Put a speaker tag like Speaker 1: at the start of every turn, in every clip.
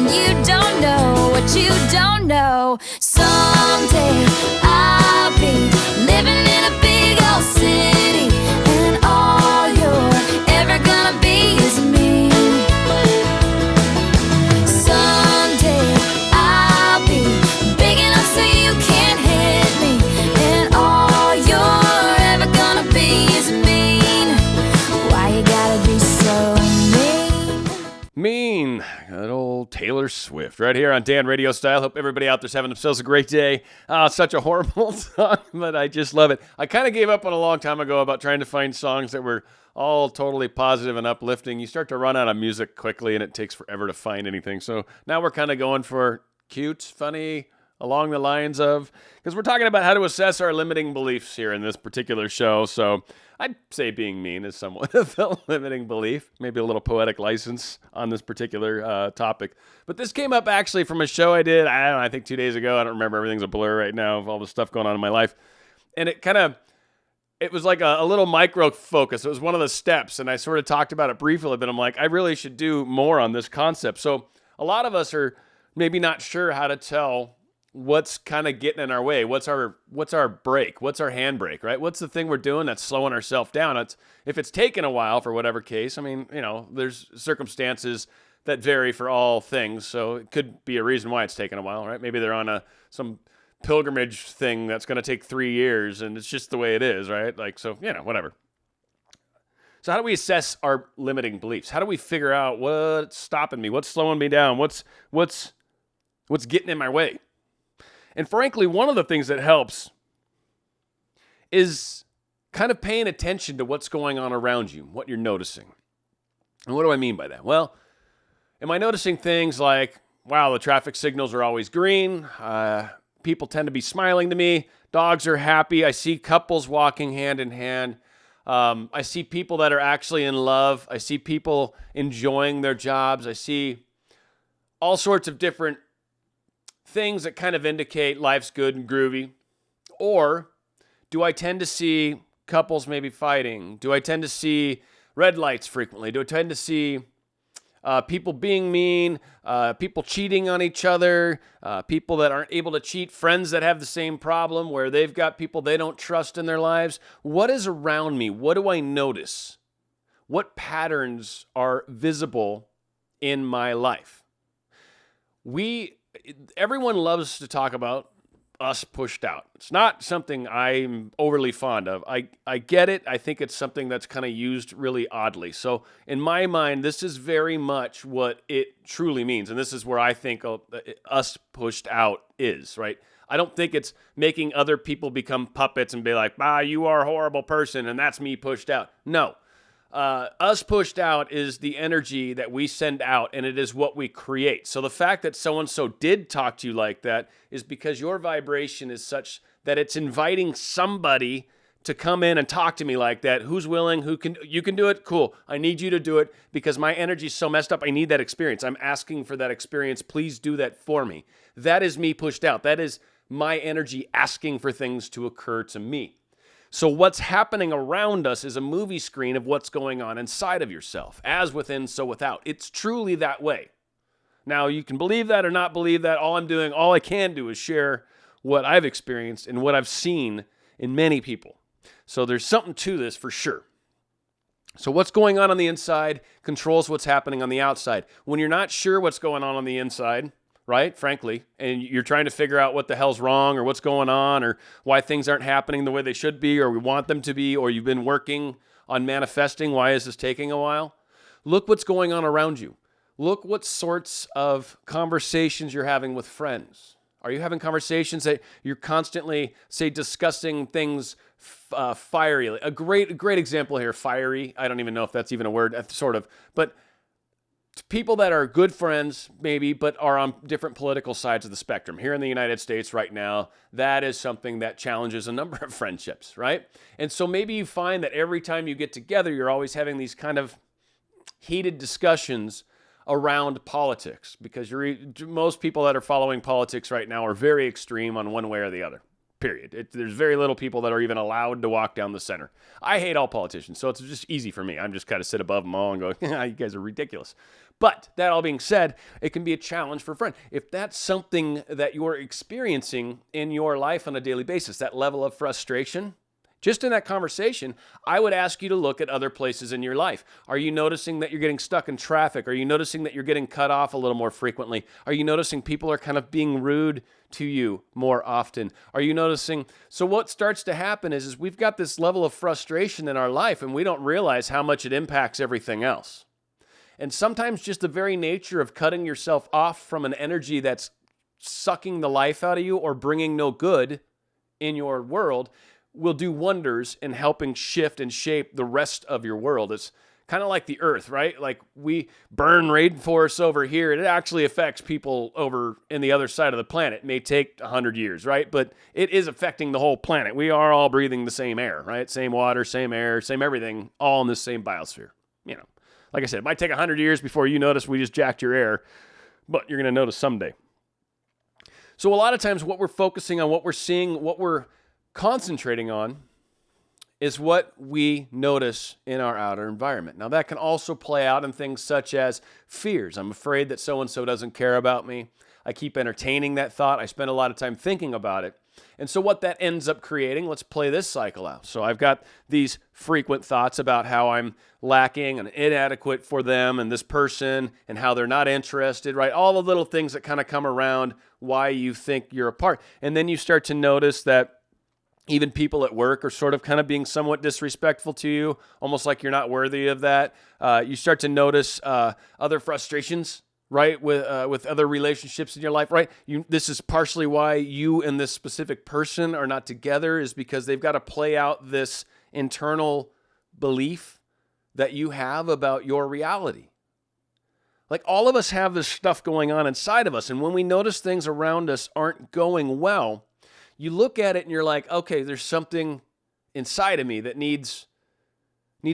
Speaker 1: you don't know what you don't know. Someday I'll be living in a big old city, and all you're ever gonna be is me. Someday I'll be big enough so you can't hit me, and all you're ever gonna be is mean. Why you gotta be so
Speaker 2: Mean. Good old Taylor Swift right here on Dan RadioStyle. Hope everybody out there's having themselves a great day. Such a horrible song, but I just love it. I kind of gave up on a long time ago about trying to find songs that were all totally positive and uplifting. You start to run out of music quickly, and it takes forever to find anything. So now we're kind of going for cute, funny, along the lines of, because we're talking about how to assess our limiting beliefs here in this particular show. So I'd say being mean is somewhat of a limiting belief, maybe a little poetic license on this particular topic. But this came up actually from a show I did, I don't know, I think 2 days ago. I don't remember. Everything's a blur right now of all the stuff going on in my life. And it was like a little micro focus. It was one of the steps, and I sort of talked about it briefly, but I'm like, I really should do more on this concept. So a lot of us are maybe not sure how to tell what's kind of getting in our way. What's our brake? What's our handbrake, right? What's the thing we're doing that's slowing ourselves down? If it's taken a while for whatever case, I mean, there's circumstances that vary for all things. So it could be a reason why it's taken a while, right? Maybe they're on some pilgrimage thing that's going to take 3 years, and it's just the way it is, right? Like, so, whatever. So how do we assess our limiting beliefs? How do we figure out what's stopping me? What's slowing me down? What's getting in my way? And frankly, one of the things that helps is kind of paying attention to what's going on around you, what you're noticing. And what do I mean by that? Well, am I noticing things like, wow, the traffic signals are always green. People tend to be smiling to me. Dogs are happy. I see couples walking hand in hand. I see people that are actually in love. I see people enjoying their jobs. I see all sorts of different things that kind of indicate life's good and groovy. Or do I tend to see couples maybe fighting? Do I tend to see red lights frequently? Do I tend to see people being mean, people cheating on each other, people that aren't able to cheat, friends that have the same problem where they've got people they don't trust in their lives? What is around me? What do I notice? What patterns are visible in my life? Everyone loves to talk about us pushed out. It's not something I'm overly fond of. I get it. I think it's something that's kind of used really oddly. So in my mind, this is very much what it truly means. And this is where I think us pushed out is, right? I don't think it's making other people become puppets and be like, you are a horrible person, and that's me pushed out. No. Us pushed out is the energy that we send out, and it is what we create. So the fact that so-and-so did talk to you like that is because your vibration is such that it's inviting somebody to come in and talk to me like that. Who's willing? You can do it? Cool. I need you to do it because my energy is so messed up. I need that experience. I'm asking for that experience. Please do that for me. That is me pushed out. That is my energy asking for things to occur to me. So what's happening around us is a movie screen of what's going on inside of yourself. As within, so without. It's truly that way. Now, you can believe that or not believe that. All I can do is share what I've experienced and what I've seen in many people. So there's something to this for sure. So what's going on the inside controls what's happening on the outside. When you're not sure what's going on the inside, right, frankly, and you're trying to figure out what the hell's wrong or what's going on or why things aren't happening the way they should be or we want them to be, or you've been working on manifesting, why is this taking a while? Look what's going on around you. Look what sorts of conversations you're having with friends. Are you having conversations that you're constantly, say, discussing things fiery? A great example here, fiery. I don't even know if that's even a word, sort of, but people that are good friends, maybe, but are on different political sides of the spectrum. Here in the United States right now, that is something that challenges a number of friendships, right? And so maybe you find that every time you get together, you're always having these kind of heated discussions around politics because most people that are following politics right now are very extreme on one way or the other. Period. There's very little people that are even allowed to walk down the center. I hate all politicians, so it's just easy for me. I'm just kind of sit above them all and go, you guys are ridiculous. But that all being said, it can be a challenge for a friend. If that's something that you're experiencing in your life on a daily basis, that level of frustration, just in that conversation, I would ask you to look at other places in your life. Are you noticing that you're getting stuck in traffic? Are you noticing that you're getting cut off a little more frequently? Are you noticing people are kind of being rude to you more often? Are you noticing? So what starts to happen is we've got this level of frustration in our life and we don't realize how much it impacts everything else. And sometimes just the very nature of cutting yourself off from an energy that's sucking the life out of you or bringing no good in your world will do wonders in helping shift and shape the rest of your world. It's kind of like the earth, right? Like we burn rainforests over here. It actually affects people over in the other side of the planet. It may take 100 years, right? But it is affecting the whole planet. We are all breathing the same air, right? Same water, same air, same everything, all in the same biosphere. You know, like I said, it might take 100 years before you notice we just jacked your air, but you're going to notice someday. So a lot of times what we're focusing on, what we're seeing, what we're concentrating on is what we notice in our outer environment. Now that can also play out in things such as fears. I'm afraid that so-and-so doesn't care about me. I keep entertaining that thought. I spend a lot of time thinking about it. And so what that ends up creating, let's play this cycle out. So I've got these frequent thoughts about how I'm lacking and inadequate for them and this person and how they're not interested, right? All the little things that kind of come around why you think you're apart. And then you start to notice that even people at work are sort of kind of being somewhat disrespectful to you, almost like you're not worthy of that. You start to notice other frustrations, right, with other relationships in your life, right? This is partially why you and this specific person are not together, is because they've got to play out this internal belief that you have about your reality. Like all of us have this stuff going on inside of us, and when we notice things around us aren't going well, you look at it and you're like, okay, there's something inside of me that needs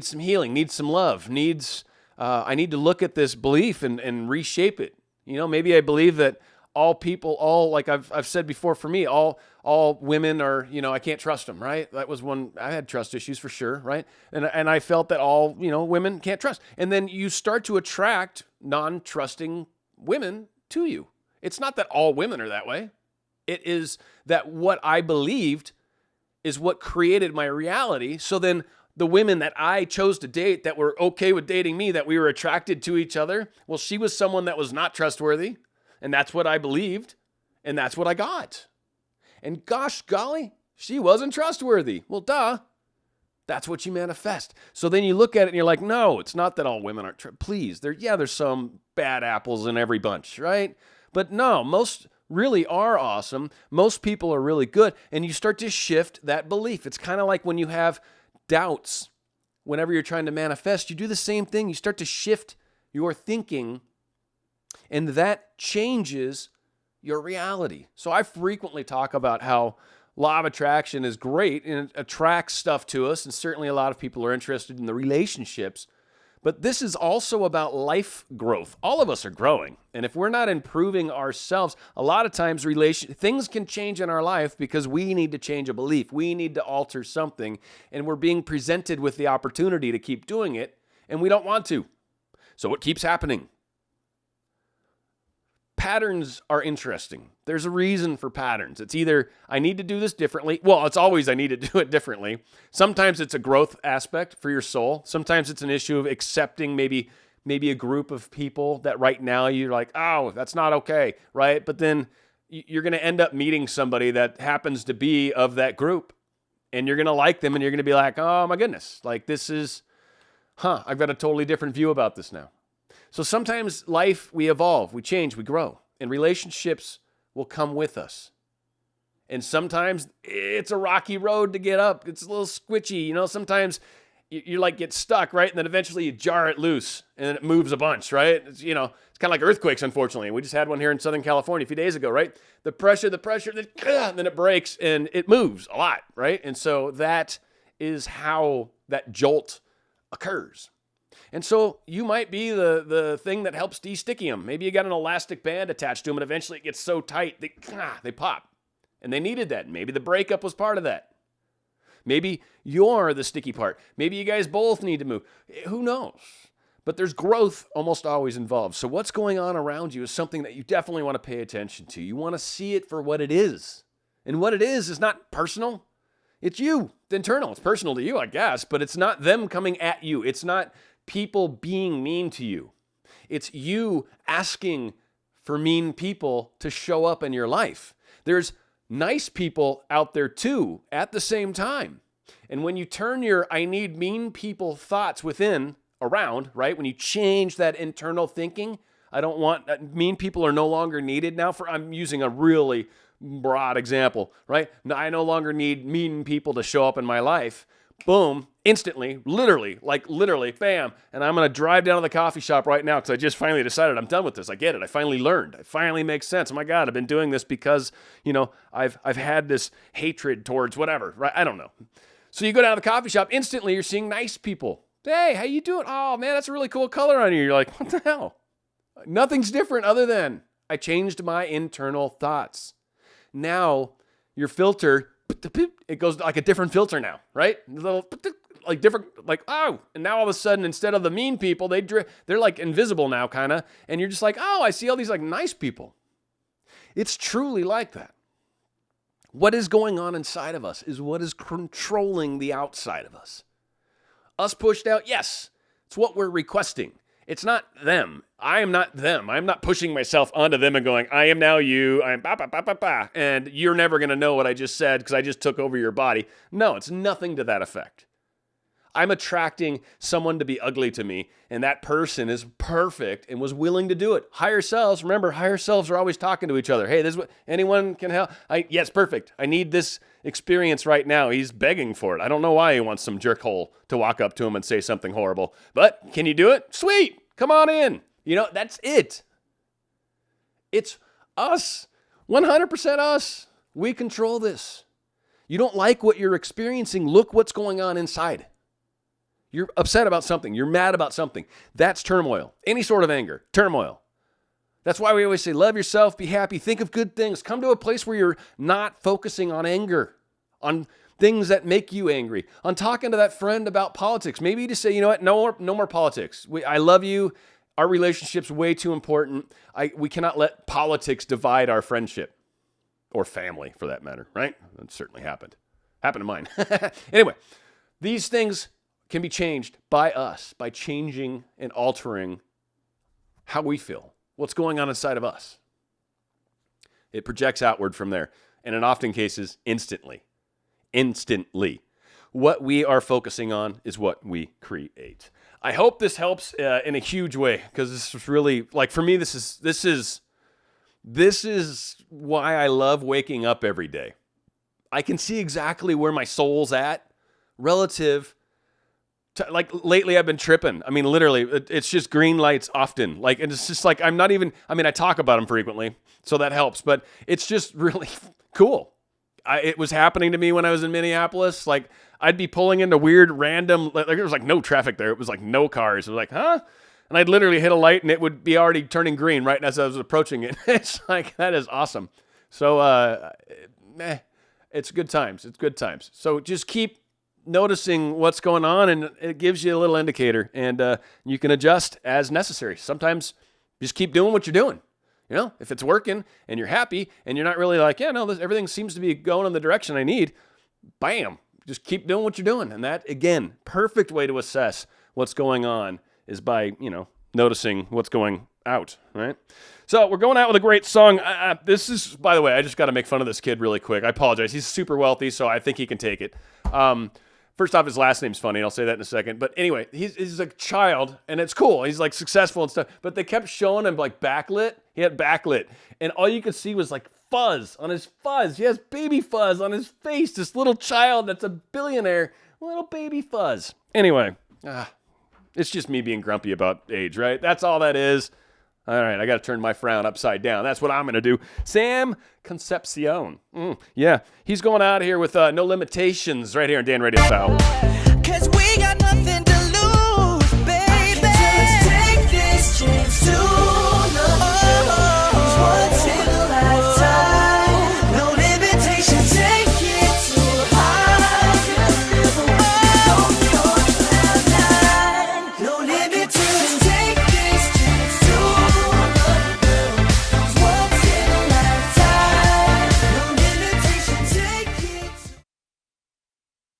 Speaker 2: some healing, needs some love, I need to look at this belief and reshape it. You know, maybe I believe that all people, like I've said before, for me, all women are, you know, I can't trust them, right? That was one, I had trust issues for sure, right? And I felt that all, you know, women can't trust. And then you start to attract non-trusting women to you. It's not that all women are that way. It is that what I believed is what created my reality. So then the women that I chose to date that were okay with dating me, that we were attracted to each other, well, she was someone that was not trustworthy, and that's what I believed, and that's what I got. And gosh golly, she wasn't trustworthy. Well, duh. That's what you manifest. So then you look at it and you're like, no, it's not that all women aren't please. There's some bad apples in every bunch, right? But no, most really are awesome. Most people are really good. And you start to shift that belief. It's kind of like when you have doubts, whenever you're trying to manifest, you do the same thing. You start to shift your thinking, and that changes your reality. So I frequently talk about how law of attraction is great and it attracts stuff to us. And certainly a lot of people are interested in the relationships. But this is also about life growth. All of us are growing. And if we're not improving ourselves, a lot of times things can change in our life because we need to change a belief. We need to alter something. And we're being presented with the opportunity to keep doing it. And we don't want to. So it keeps happening. Patterns are interesting. There's a reason for patterns. It's either I need to do this differently. Well, it's always I need to do it differently. Sometimes it's a growth aspect for your soul. Sometimes it's an issue of accepting maybe a group of people that right now you're like, oh, that's not okay, right? But then you're going to end up meeting somebody that happens to be of that group, and you're going to like them, and you're going to be like, oh my goodness, like this is, I've got a totally different view about this now. So sometimes life, we evolve, we change, we grow, and relationships will come with us. And sometimes it's a rocky road to get up. It's a little squishy, you know, sometimes you like get stuck, right? And then eventually you jar it loose and then it moves a bunch, right? It's, you know, it's kind of like earthquakes, unfortunately. We just had one here in Southern California a few days ago, right? The pressure, then it breaks and it moves a lot, right? And so that is how that jolt occurs. And so you might be the thing that helps de-sticky them. Maybe you got an elastic band attached to them, and eventually it gets so tight, they pop. And they needed that. Maybe the breakup was part of that. Maybe you're the sticky part. Maybe you guys both need to move. Who knows? But there's growth almost always involved. So what's going on around you is something that you definitely want to pay attention to. You want to see it for what it is. And what it is not personal. It's you. It's internal. It's personal to you, I guess, but it's not them coming at you. It's not people being mean to you. It's you asking for mean people to show up in your life. There's nice people out there too at the same time. And when you turn your I need mean people thoughts within around, right? When you change that internal thinking, I don't want mean people are no longer needed now. I'm using a really broad example, right? I no longer need mean people to show up in my life. Boom, instantly, literally, bam. And I'm going to drive down to the coffee shop right now because I just finally decided I'm done with this. I get it. I finally learned. It finally makes sense. Oh my God, I've been doing this because, I've had this hatred towards whatever, right? I don't know. So you go down to the coffee shop, instantly you're seeing nice people. Hey, how you doing? Oh man, that's a really cool color on you. You're like, what the hell? Nothing's different other than I changed my internal thoughts. Now your filter, it goes like a different filter now, right? Like different, oh, and now all of a sudden, instead of the mean people, they're like invisible now, kind of, and you're just like, oh, I see all these like nice people. It's truly like that. What is going on inside of us is what is controlling the outside of us. Us pushed out, yes, it's what we're requesting. It's not them. I am not them. I'm not pushing myself onto them and going, I am now you. I'm ba, ba, ba, ba, ba. And you're never going to know what I just said because I just took over your body. No, it's nothing to that effect. I'm attracting someone to be ugly to me, and that person is perfect and was willing to do it. Higher selves, remember, higher selves are always talking to each other. Hey, this is what anyone can help. Yes, perfect. I need this experience right now. He's begging for it. I don't know why he wants some jerkhole to walk up to him and say something horrible. But can you do it? Sweet. Come on in. That's it. It's us. 100% us. We control this. You don't like what you're experiencing. Look what's going on inside. You're upset about something. You're mad about something. That's turmoil. Any sort of anger, turmoil. That's why we always say, love yourself, be happy, think of good things. Come to a place where you're not focusing on anger, on things that make you angry, on talking to that friend about politics. Maybe to say, you know what, no more politics. I love you. Our relationship's way too important. We cannot let politics divide our friendship or family for that matter, right? That certainly happened. Happened to mine. Anyway, these things can be changed by us, by changing and altering how we feel, what's going on inside of us. It projects outward from there, and in often cases, instantly. What we are focusing on is what we create. I hope this helps in a huge way, because this is really, for me, this is why I love waking up every day. I can see exactly where my soul's at relative lately I've been tripping. I mean, literally, it's just green lights often. And it's just I talk about them frequently, so that helps. But it's just really cool. It was happening to me when I was in Minneapolis. I'd be pulling into weird random, there was no traffic there. It was no cars. It was huh? And I'd literally hit a light and it would be already turning green right as I was approaching it. It's that is awesome. So, it's good times. It's good times. So just keep noticing what's going on, and it gives you a little indicator, and you can adjust as necessary. Sometimes just keep doing what you're doing. If it's working and you're happy and you're not really everything seems to be going in the direction I need, bam, just keep doing what you're doing. And that, again, perfect way to assess what's going on is by, noticing what's going out, right? So we're going out with a great song. This is, by the way, I just got to make fun of this kid really quick. I apologize. He's super wealthy, so I think he can take it. First off, his last name's funny, and I'll say that in a second. But anyway, he's a child, and it's cool. He's successful and stuff. But they kept showing him backlit. He had backlit, and all you could see was fuzz on his fuzz. He has baby fuzz on his face. This little child that's a billionaire, little baby fuzz. Anyway, it's just me being grumpy about age, right? That's all that is. All right, I got to turn my frown upside down. That's what I'm going to do. Sam Concepcion. He's going out here with No Limitations right here on Dan RadioStyle. 'Cause we got nothing